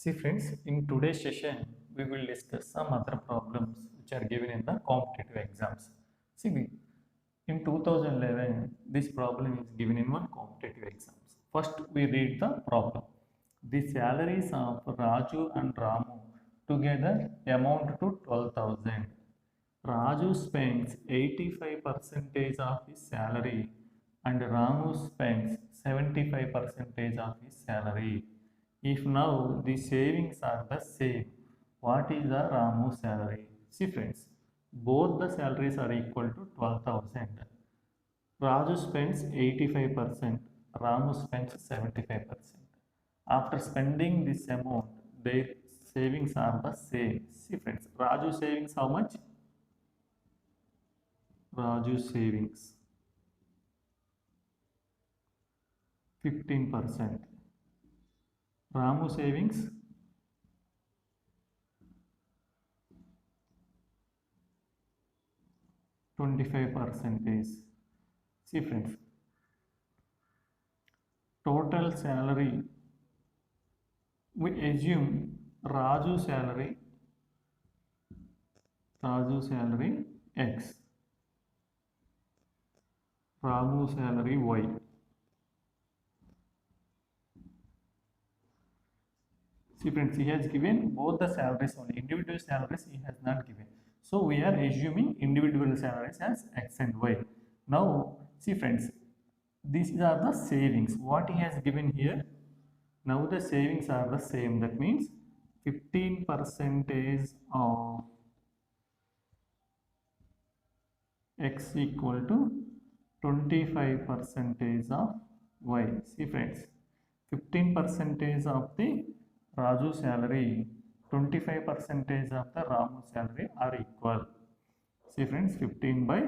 See friends, in today's session, we will discuss some other problems which are given in the competitive exams. In 2011, this problem is given in one competitive exams. First, we read the problem. The salaries of Raju and Ramu together amount to 12,000. Raju spends 85% of his salary and Ramu spends 75% of his salary. If now the savings are the same, what is the Ramu salary? See friends, both the salaries are equal to 12,000. Raju spends 85%, Ramu spends 75%. After spending this amount, their savings are the same. See friends, Raju savings how much? Raju savings 15%. Ramu savings 25%. See friends, total salary, we assume Raju salary X, Ramu salary Y. See friends, he has given both the salaries only, individual salaries he has not given. So we are assuming individual salaries as X and Y. Now see friends, these are the savings. What he has given here, now the savings are the same. That means 15% of X equal to 25% of Y. See friends, 15% of the Raju salary, 25% of the Ramu salary are equal. See friends, 15 by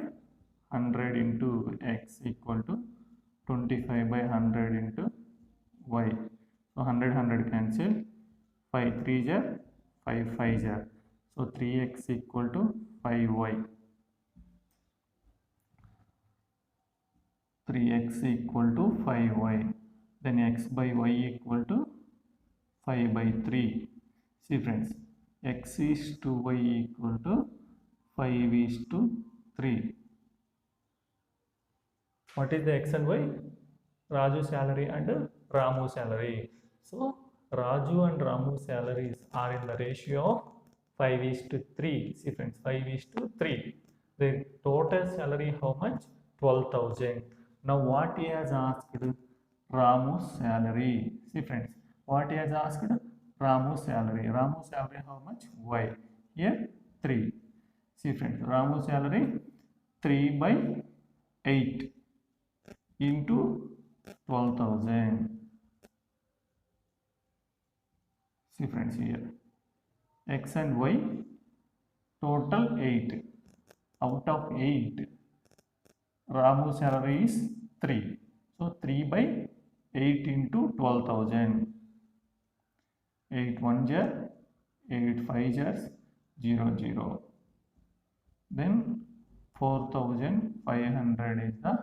100 into X equal to 25 by 100 into Y. So 100 cancel, 5 3 jar, 5 5 jar. So 3x equal to 5y. 3x equal to 5y. Then x by y equal to 5 by 3. See friends, x is to y equal to 5 is to 3. What is the x and y? Raju salary and Ramu salary. So Raju and Ramu salaries are in the ratio of 5 is to 3. See friends, 5 is to 3. The total salary how much? 12,000. Now what he has asked? Ramu's salary. See friends, what he has asked? Ramu's salary. Ramu's salary how much? Y. Here 3. See friends, Ramu's salary 3 by 8 into 12,000. See friends, here x and y total 8. Out of 8, Ramu salary is 3. So 3 by 8 into 12,000. 8 1 jar, 8 5 jars, 0 0. Then 4,500 is the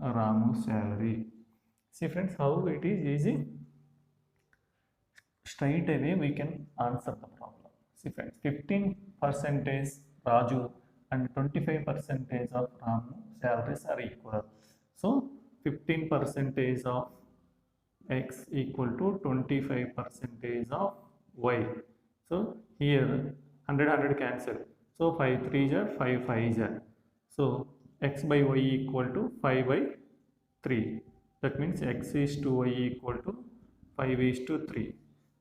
Ramu salary. See friends, how it is easy. Straight away we can answer the problem. See friends, 15% Raju and 25% of Ramu salaries are equal. So 15% of x equal to 25% of y. So here 100 cancel. So 5 3 jar, 5 5 jar. So x by y equal to 5 by 3. That means x is to y equal to 5 is to 3.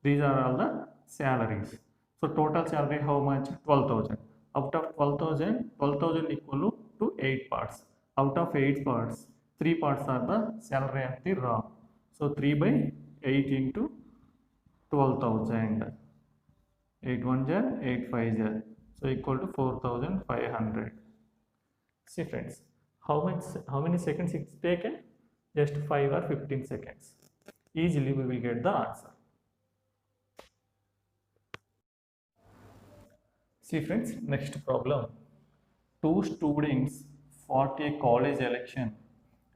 These are all the salaries. So total salary how much? 12,000. Out of 12,000, 12,000 equal to 8 parts. Out of 8 parts, 3 parts are the salary of the Ram. So 3 by 8 into 12,000. 8 1 jar, 8 5 jar. So equal to 4,500. See friends, how many seconds it's taken? Just 5 or 15 seconds. Easily we will get the answer. See friends, next problem. Two students fought a college election.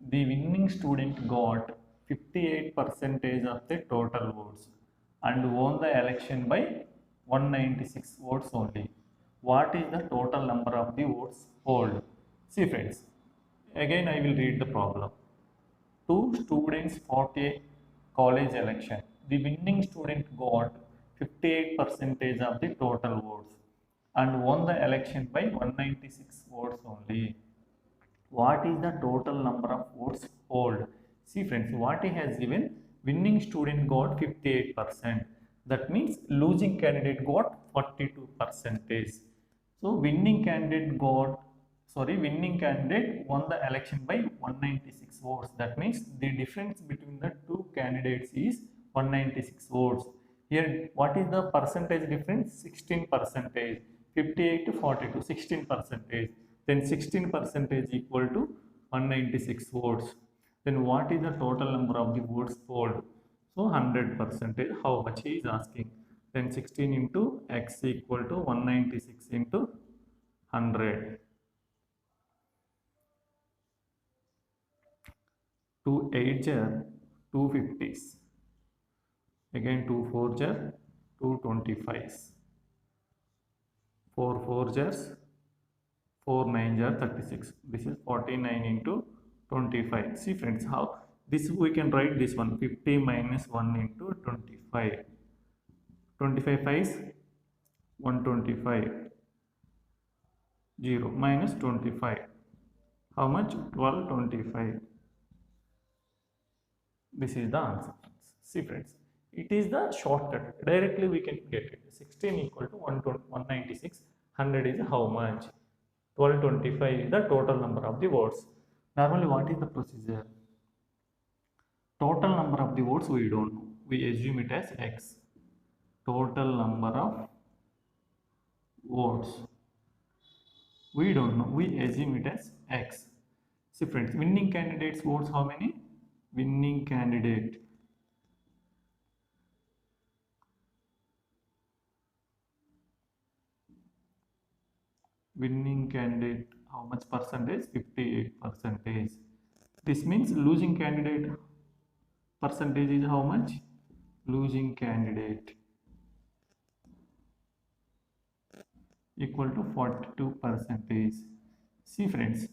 The winning student got 58% of the total votes and won the election by 196 votes only. What is the total number of the votes polled? See friends, again I will read the problem. Two students fought a college election. The winning student got 58 percentage of the total votes and won the election by 196 votes only. What is the total number of votes polled? See friends, what he has given, winning student got 58%. That means losing candidate got 42 percentage. So winning candidate won the election by 196 votes. That means the difference between the two candidates is 196 votes. Here, what is the percentage difference? 16 percentage. 58 to 42, 16 percentage. Then 16 percentage equal to 196 votes. Then what is the total number of the votes polled? So 100 percentage. How much he is asking? Then 16 into x equal to 196 into 100. 2 8s are 250s. Again 2 4s are 225s. 4 4s are 4 9s are 36. This is 49 into 25. See friends, how this we can write this one, 50 minus 1 into 25. 25 5s 125. 0 minus 25. How much? 1225. This is the answer. See friends, it is the shortcut. Directly we can get it. 16 equal to 196. 100 is how much? 1225 is the total number of the votes. Normally, what is the procedure? Total number of the votes we don't know. We assume it as x. Total number of votes we don't know. We assume it as x. See friends, winning candidates votes how many? Winning candidate. Winning candidate, how much percentage? 58 percentage. This means losing candidate percentage is how much? Losing candidate equal to 42 percentage. See friends,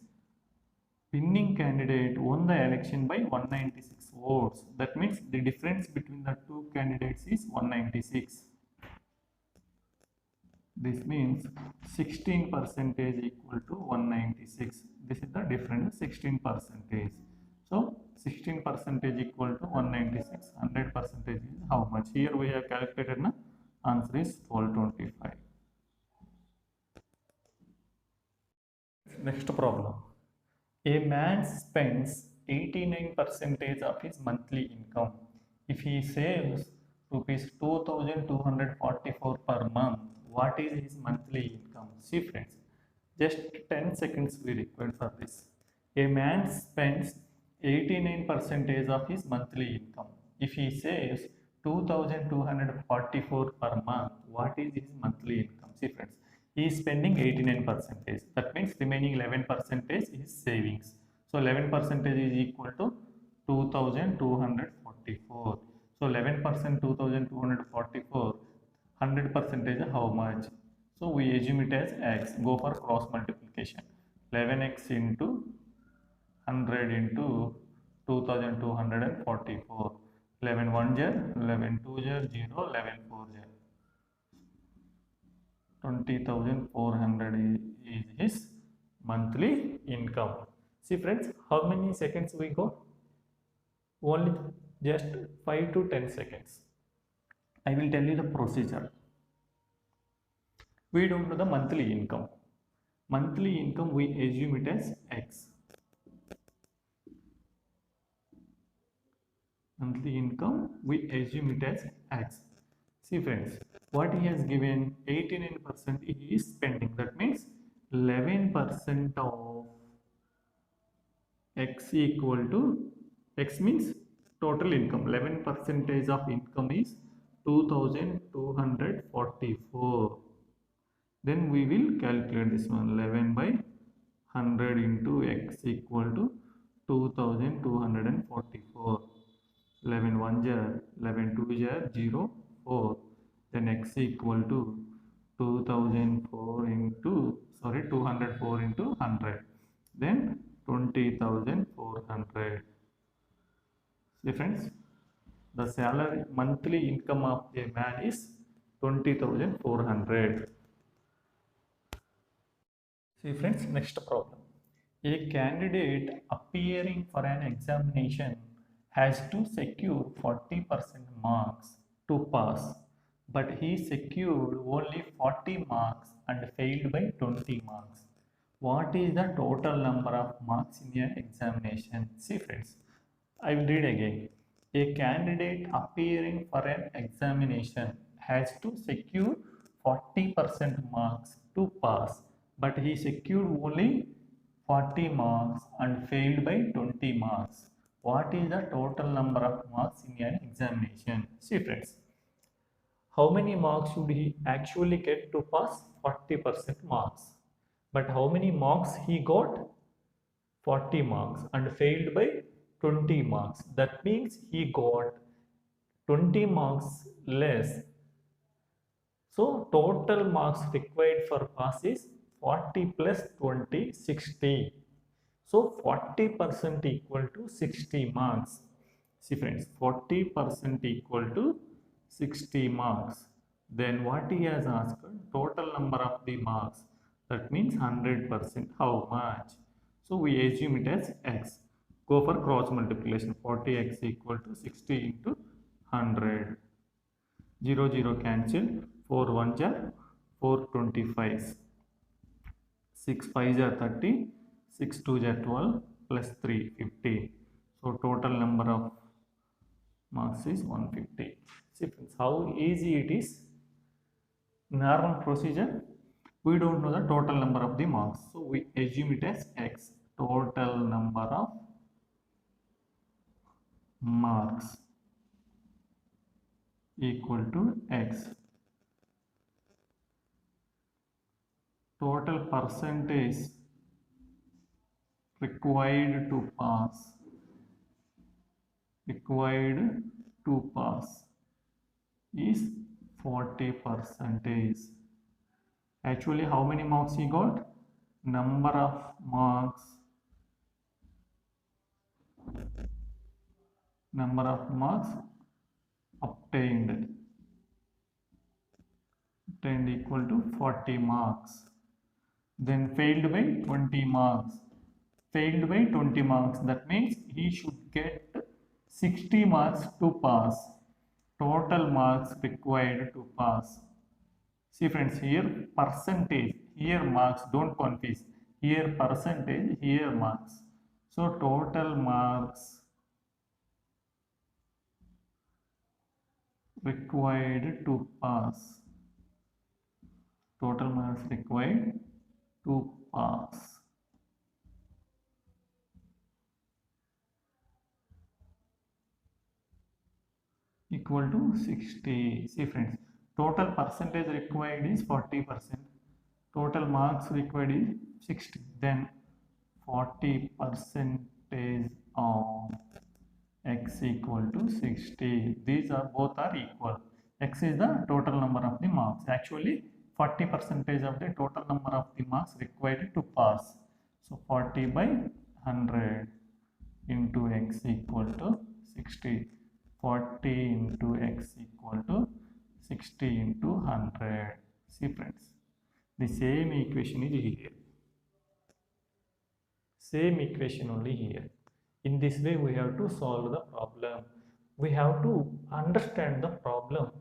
winning candidate won the election by 196 votes. That means the difference between the two candidates is 196. This means 16 percentage equal to 196. This is the difference, 16 percentage. So 16 percentage equal to 196. 100 percentage is how much? Here we have calculated. Na? Answer is 1225. Next problem. A man spends 89% of his monthly income. If he saves rupees 2244 per month, what is his monthly income? See friends, just 10 seconds we require for this. A man spends 89% of his monthly income. If he saves 2244 per month, what is his monthly income? See friends, he is spending 89%. That means remaining 11% is savings. So 11% is equal to 2244. So 11% 2244. 100% is how much? So we assume it as x. Go for cross multiplication. 11x into 100 into 2244. 11 1 jar, 11 2 jar, 0, 11 4 jar. 20,400 is his monthly income. See friends, how many seconds we go? Only just 5 to 10 seconds. I will tell you the procedure. We don't know the monthly income. Monthly income we assume it as x. Monthly income we assume it as x. See friends, what he has given, 89% he is spending. That means 11% of x equal to, x means total income. 11% of income is 2244. Then we will calculate this one, 11 by 100 into x equal to 2244. 11 1 jar, 11 2 jar, 0, 4, then x equal to 2004 into, sorry, 204 into 100, then 20,400. See friends, the salary monthly income of a man is 20,400. See friends, next problem. A candidate appearing for an examination has to secure 40% marks to pass, but he secured only 40 marks and failed by 20 marks. What is the total number of marks in an examination? See friends, I will read again. A candidate appearing for an examination has to secure 40% marks to pass, but he secured only 40 marks and failed by 20 marks. What is the total number of marks in an examination? See friends, how many marks should he actually get to pass? 40% marks. But how many marks he got? 40 marks and failed by 20 marks. That means he got 20 marks less. So total marks required for pass is 40 plus 20, 60. So 40% equal to 60 marks. See friends, 40% equal to 60 marks. Then what he has asked, total number of the marks. That means 100%. How much? So we assume it as x. Go for cross multiplication. 40x equal to 60 into 100. 0, 0 cancel. 4 1s are 4 25s. 6 5s are 30. 6 2s are 12 plus 3 15. So total number of marks is 150. See friends, how easy it is. Normal procedure, we don't know the total number of the marks, so we assume it as x. Total number of marks equal to x. Total percentage required to pass is 40%. Actually, how many marks he got? Number of marks obtained equal to 40 marks. Then failed by 20 marks. Failed by 20 marks. That means he should get 60 marks to pass. Total marks required to pass. See friends, here percentage, here marks, don't confuse. Here percentage, here marks. So total marks required to pass. Total marks required to pass equal to 60. See friends, total percentage required is 40%. Total marks required is 60. Then 40% of x equal to 60. These are both are equal. X is the total number of the marks. Actually, 40% of the total number of the marks required to pass. So 40 by 100 into x equal to 60. 40 into x equal to 60 into 100. See friends, the same equation is here. Same equation only here. In this way, we have to solve the problem. We have to understand the problem.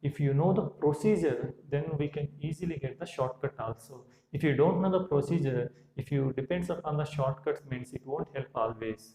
If you know the procedure, then we can easily get the shortcut also. If you don't know the procedure, if you depends upon the shortcuts, means it won't help always.